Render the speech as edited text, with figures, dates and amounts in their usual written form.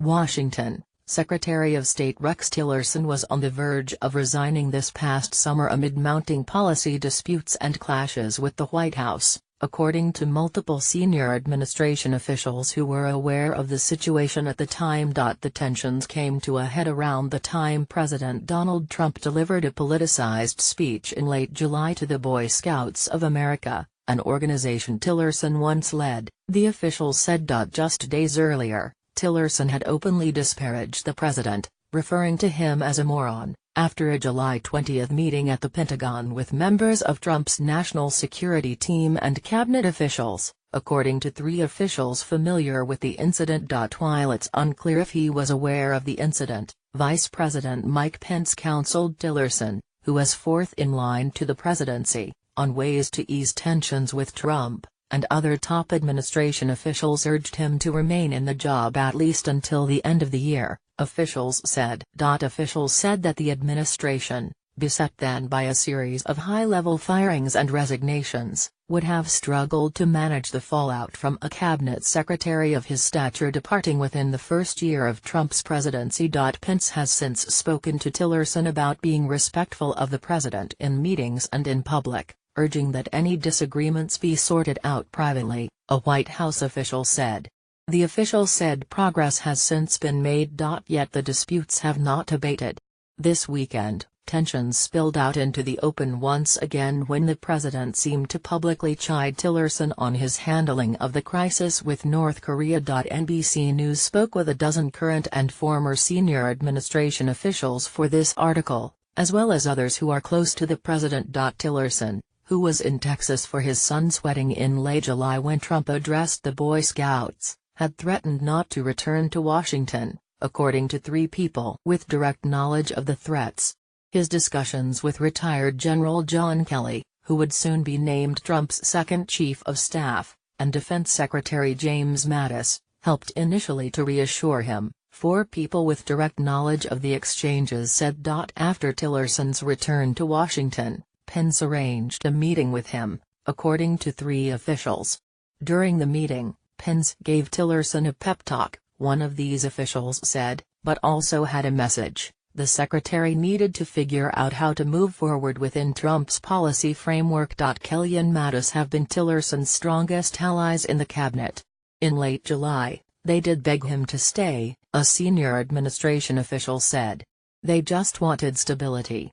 Washington, Secretary of State Rex Tillerson was on the verge of resigning this past summer amid mounting policy disputes and clashes with the White House, according to multiple senior administration officials who were aware of the situation at the time. The tensions came to a head around the time President Donald Trump delivered a politicized speech in late July to the Boy Scouts of America, an organization Tillerson once led, the officials said. Just days earlier, Tillerson had openly disparaged the president, referring to him as a moron, after a July 20 meeting at the Pentagon with members of Trump's national security team and cabinet officials, according to three officials familiar with the incident. While it's unclear if he was aware of the incident, Vice President Mike Pence counseled Tillerson, who was fourth in line to the presidency, on ways to ease tensions with Trump, and other top administration officials urged him to remain in the job at least until the end of the year, officials said. Officials said that the administration, beset then by a series of high-level firings and resignations, would have struggled to manage the fallout from a cabinet secretary of his stature departing within the first year of Trump's presidency. Pence has since spoken to Tillerson about being respectful of the president in meetings and in public, urging that any disagreements be sorted out privately, a White House official said. The official said progress has since been made. Yet the disputes have not abated. This weekend, tensions spilled out into the open once again when the president seemed to publicly chide Tillerson on his handling of the crisis with North Korea. NBC News spoke with a dozen current and former senior administration officials for this article, as well as others who are close to the president. Tillerson, who was in Texas for his son's wedding in late July when Trump addressed the Boy Scouts, had threatened not to return to Washington, according to three people with direct knowledge of the threats. His discussions with retired General John Kelly, who would soon be named Trump's second chief of staff, and Defense Secretary James Mattis, helped initially to reassure him, four people with direct knowledge of the exchanges said. After Tillerson's return to Washington, Pence arranged a meeting with him, according to three officials. During the meeting, Pence gave Tillerson a pep talk, one of these officials said, but also had a message: the secretary needed to figure out how to move forward within Trump's policy framework. Kelly and Mattis have been Tillerson's strongest allies in the cabinet. In late July, they did beg him to stay, a senior administration official said. They just wanted stability.